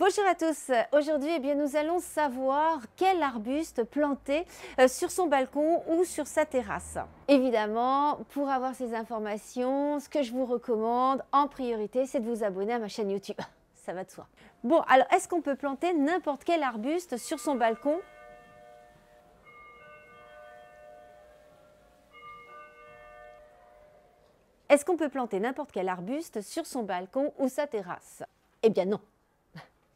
Bonjour à tous, aujourd'hui nous allons savoir quel arbuste planter sur son balcon ou sur sa terrasse. Évidemment, pour avoir ces informations, ce que je vous recommande en priorité, c'est de vous abonner à ma chaîne YouTube. Ça va de soi. Bon, alors est-ce qu'on peut planter n'importe quel arbuste sur son balcon ? Est-ce qu'on peut planter n'importe quel arbuste sur son balcon ou sa terrasse? Eh bien non.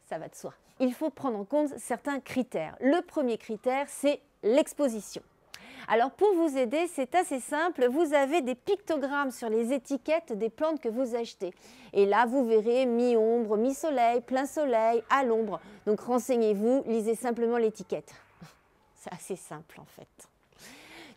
Ça va de soi. Il faut prendre en compte certains critères. Le premier critère, c'est l'exposition. Alors pour vous aider, c'est assez simple. Vous avez des pictogrammes sur les étiquettes des plantes que vous achetez. Et là, vous verrez mi-ombre, mi-soleil, plein soleil, à l'ombre. Donc renseignez-vous, lisez simplement l'étiquette. C'est assez simple en fait.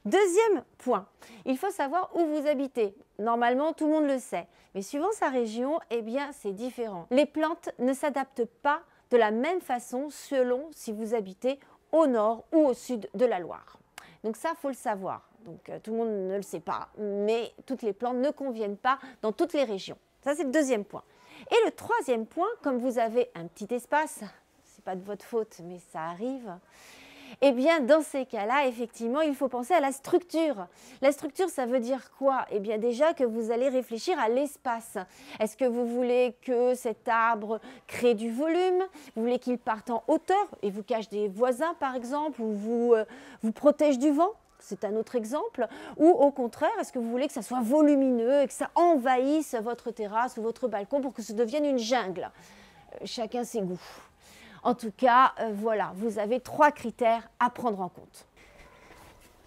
Deuxième point, il faut savoir où vous habitez. Normalement, tout le monde le sait. Mais suivant sa région, eh bien, c'est différent. Les plantes ne s'adaptent pas de la même façon selon si vous habitez au nord ou au sud de la Loire. Donc ça, il faut le savoir. Donc tout le monde ne le sait pas, mais toutes les plantes ne conviennent pas dans toutes les régions. Ça, c'est le deuxième point. Et le troisième point, comme vous avez un petit espace, ce n'est pas de votre faute, mais ça arrive. Eh bien, dans ces cas-là, effectivement, il faut penser à la structure. La structure, ça veut dire quoi? Eh bien, déjà que vous allez réfléchir à l'espace. Est-ce que vous voulez que cet arbre crée du volume? Vous voulez qu'il parte en hauteur et vous cache des voisins, par exemple, ou vous protège du vent? C'est un autre exemple. Ou au contraire, est-ce que vous voulez que ça soit volumineux et que ça envahisse votre terrasse ou votre balcon pour que ça devienne une jungle? Chacun ses goûts. En tout cas, voilà, vous avez 3 critères à prendre en compte.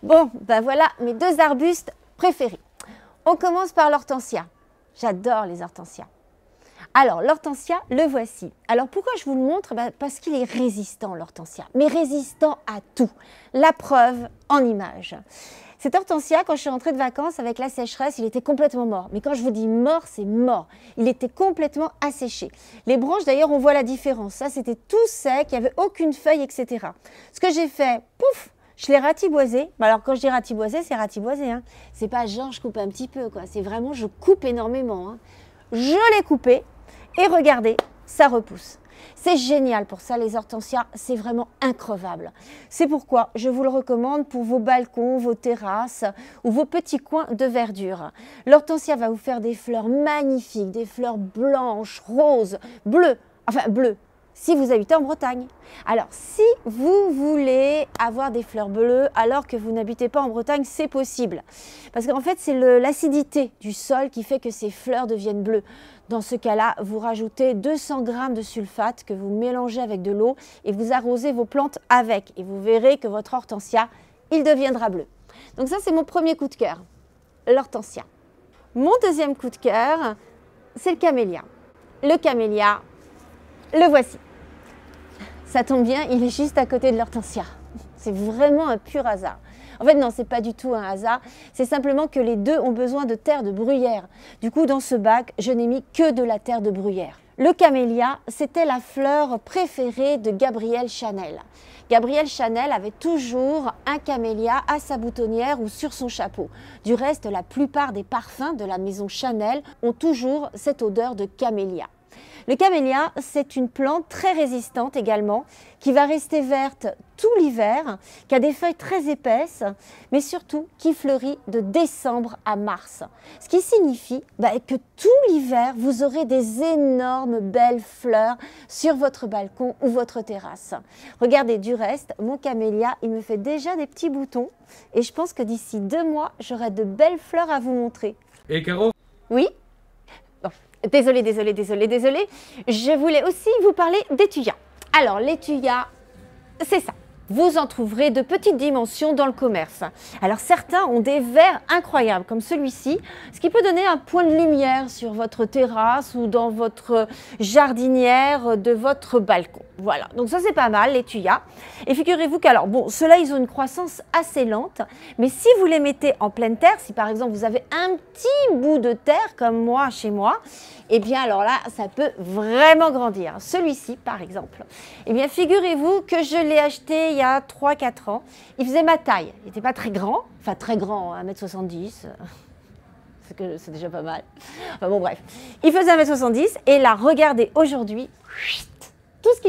Bon, ben voilà mes 2 arbustes préférés. On commence par l'hortensia. J'adore les hortensias. Alors, l'hortensia, le voici. Alors, pourquoi je vous le montre? Parce qu'il est résistant, l'hortensia, mais résistant à tout. La preuve en image. Cet hortensia, quand je suis rentrée de vacances avec la sécheresse, il était complètement mort. Mais quand je vous dis mort, c'est mort. Il était complètement asséché. Les branches, d'ailleurs, on voit la différence. Ça, c'était tout sec, il n'y avait aucune feuille, etc. Ce que j'ai fait, pouf, je l'ai ratiboisé. Alors, quand je dis ratiboisé, c'est ratiboisé. Hein. C'est pas genre je coupe un petit peu, quoi. C'est vraiment je coupe énormément. Hein. Je l'ai coupé et regardez, ça repousse. C'est génial pour ça, les hortensias, c'est vraiment increvable. C'est pourquoi je vous le recommande pour vos balcons, vos terrasses ou vos petits coins de verdure. L'hortensia va vous faire des fleurs magnifiques, des fleurs blanches, roses, bleues, enfin bleues, si vous habitez en Bretagne. Alors, si vous voulez avoir des fleurs bleues alors que vous n'habitez pas en Bretagne, c'est possible. Parce qu'en fait, c'est l'acidité du sol qui fait que ces fleurs deviennent bleues. Dans ce cas-là, vous rajoutez 200 g de sulfate que vous mélangez avec de l'eau et vous arrosez vos plantes avec. Et vous verrez que votre hortensia, il deviendra bleu. Donc ça, c'est mon premier coup de cœur, l'hortensia. Mon deuxième coup de cœur, c'est le camélia. Le camélia, le voici. Ça tombe bien, il est juste à côté de l'hortensia. C'est vraiment un pur hasard. En fait, non, ce n'est pas du tout un hasard. C'est simplement que les deux ont besoin de terre de bruyère. Du coup, dans ce bac, je n'ai mis que de la terre de bruyère. Le camélia, c'était la fleur préférée de Gabrielle Chanel. Gabrielle Chanel avait toujours un camélia à sa boutonnière ou sur son chapeau. Du reste, la plupart des parfums de la maison Chanel ont toujours cette odeur de camélia. Le camélia, c'est une plante très résistante également, qui va rester verte tout l'hiver, qui a des feuilles très épaisses, mais surtout qui fleurit de décembre à mars. Ce qui signifie que tout l'hiver, vous aurez des énormes belles fleurs sur votre balcon ou votre terrasse. Regardez, du reste, mon camélia, il me fait déjà des petits boutons et je pense que d'ici 2 mois, j'aurai de belles fleurs à vous montrer. Et Caro? Oui? Désolée. Je voulais aussi vous parler des tuyas. Alors, les tuyas, c'est ça. Vous en trouverez de petites dimensions dans le commerce. Alors, certains ont des verres incroyables, comme celui-ci, ce qui peut donner un point de lumière sur votre terrasse ou dans votre jardinière de votre balcon. Voilà, donc ça c'est pas mal, les tuyas. Et figurez-vous qu'alors, bon, ceux-là, ils ont une croissance assez lente, mais si vous les mettez en pleine terre, si par exemple vous avez un petit bout de terre, comme moi, chez moi, eh bien alors là, ça peut vraiment grandir. Celui-ci, par exemple, eh bien figurez-vous que je l'ai acheté il y a 3-4 ans. Il faisait ma taille, il n'était pas très grand, enfin très grand, 1,70 m, c'est déjà pas mal. Enfin bon, bref, il faisait 1,70 m et là, regardez, aujourd'hui, tout ce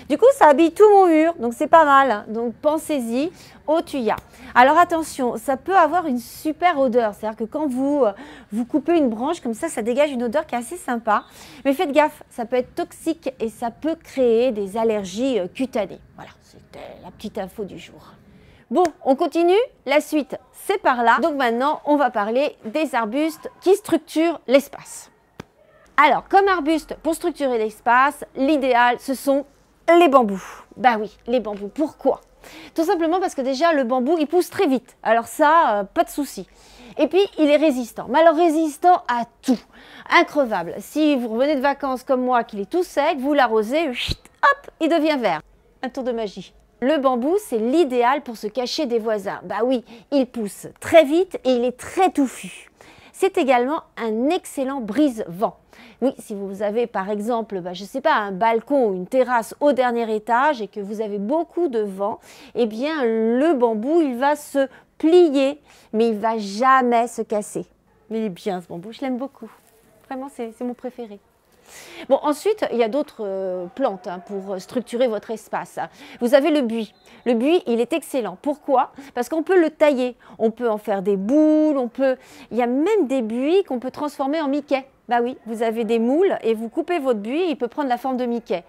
Du coup, ça habille tout mon mur, donc c'est pas mal. Donc pensez-y au tuya. Alors attention, ça peut avoir une super odeur. C'est-à-dire que quand vous coupez une branche comme ça dégage une odeur qui est assez sympa. Mais faites gaffe, ça peut être toxique et ça peut créer des allergies cutanées. Voilà, c'était la petite info du jour. Bon, on continue. La suite, c'est par là. Donc maintenant, on va parler des arbustes qui structurent l'espace. Alors, comme arbuste pour structurer l'espace, l'idéal, ce sont les bambous. Bah oui, les bambous. Pourquoi? Tout simplement parce que déjà, le bambou, il pousse très vite. Alors ça, pas de souci. Et puis, il est résistant. Mais alors, résistant à tout. Increvable. Si vous revenez de vacances comme moi, qu'il est tout sec, vous l'arrosez, hop, il devient vert. Un tour de magie. Le bambou, c'est l'idéal pour se cacher des voisins. Bah oui, il pousse très vite et il est très touffu. C'est également un excellent brise-vent. Oui, si vous avez par exemple, je ne sais pas, un balcon ou une terrasse au dernier étage et que vous avez beaucoup de vent, eh bien le bambou, il va se plier, mais il ne va jamais se casser. Mais il est bien ce bambou, je l'aime beaucoup. Vraiment, c'est mon préféré. Bon, ensuite, il y a d'autres plantes pour structurer votre espace. Vous avez le buis. Le buis, il est excellent. Pourquoi? Parce qu'on peut le tailler. On peut en faire des boules. Il y a même des buis qu'on peut transformer en Mickey. Bah oui, vous avez des moules et vous coupez votre buis et il peut prendre la forme de Mickey.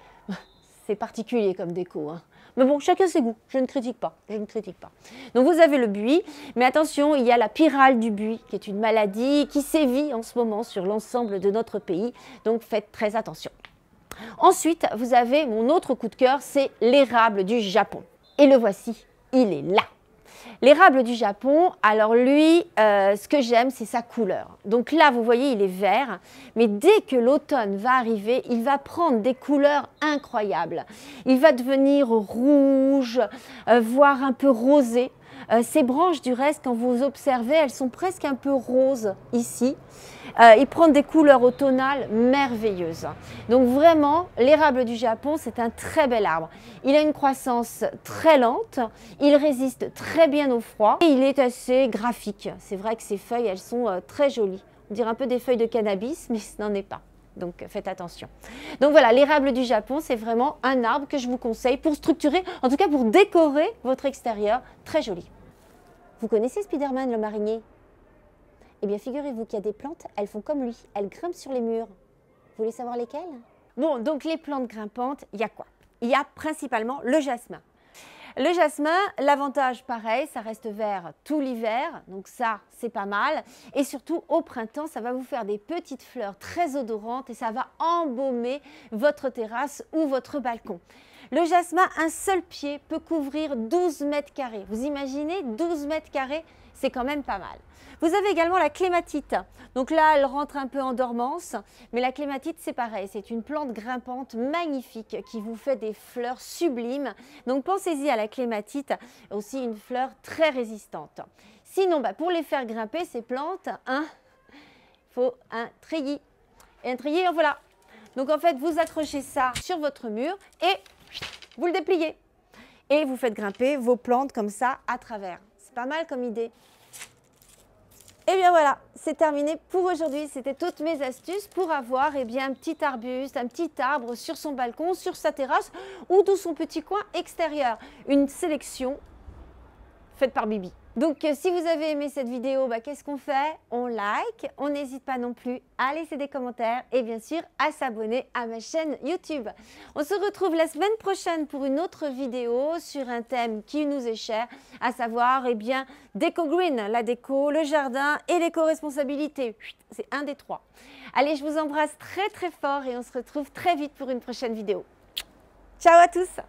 C'est particulier comme déco, hein. Mais bon, chacun ses goûts, je ne critique pas, Donc vous avez le buis, mais attention, il y a la pyrale du buis, qui est une maladie qui sévit en ce moment sur l'ensemble de notre pays, donc faites très attention. Ensuite, vous avez mon autre coup de cœur, c'est l'érable du Japon. Et le voici, il est là. L'érable du Japon, alors lui, ce que j'aime, c'est sa couleur. Donc là, vous voyez, il est vert, mais dès que l'automne va arriver, il va prendre des couleurs incroyables. Il va devenir rouge, voire un peu rosé. Ces branches, du reste, quand vous observez, elles sont presque un peu roses ici. Il prend des couleurs automnales merveilleuses. Donc vraiment, l'érable du Japon, c'est un très bel arbre. Il a une croissance très lente, il résiste très bien au froid et il est assez graphique. C'est vrai que ses feuilles, elles sont très jolies. On dirait un peu des feuilles de cannabis, mais ce n'en est pas. Donc faites attention. Donc voilà, l'érable du Japon, c'est vraiment un arbre que je vous conseille pour structurer, en tout cas pour décorer votre extérieur. Très joli. Vous connaissez Spider-Man, le marinier? Eh bien, figurez-vous qu'il y a des plantes, elles font comme lui, elles grimpent sur les murs. Vous voulez savoir lesquelles? Bon, donc les plantes grimpantes, il y a quoi? Il y a principalement le jasmin. Le jasmin, l'avantage pareil, ça reste vert tout l'hiver, donc ça c'est pas mal. Et surtout au printemps, ça va vous faire des petites fleurs très odorantes et ça va embaumer votre terrasse ou votre balcon. Le jasmin, un seul pied peut couvrir 12 mètres carrés. Vous imaginez 12 mètres carrés, c'est quand même pas mal. Vous avez également la clématite. Donc là, elle rentre un peu en dormance, mais la clématite, c'est pareil. C'est une plante grimpante magnifique qui vous fait des fleurs sublimes. Donc pensez-y à la clématite, aussi une fleur très résistante. Sinon, pour les faire grimper, ces plantes, il faut un treillis. Et un treillis, en voilà. Donc en fait, vous accrochez ça sur votre mur et vous le dépliez. Et vous faites grimper vos plantes comme ça à travers. C'est pas mal comme idée. Et bien voilà, c'est terminé pour aujourd'hui. C'était toutes mes astuces pour avoir un petit arbuste, un petit arbre sur son balcon, sur sa terrasse ou dans son petit coin extérieur. Une sélection faite par Bibi. Donc si vous avez aimé cette vidéo, qu'est-ce qu'on fait? On like, on n'hésite pas non plus à laisser des commentaires et bien sûr à s'abonner à ma chaîne YouTube. On se retrouve la semaine prochaine pour une autre vidéo sur un thème qui nous est cher, à savoir Déco Green, la déco, le jardin et l'éco-responsabilité. C'est un des trois. Allez, je vous embrasse très très fort et on se retrouve très vite pour une prochaine vidéo. Ciao à tous!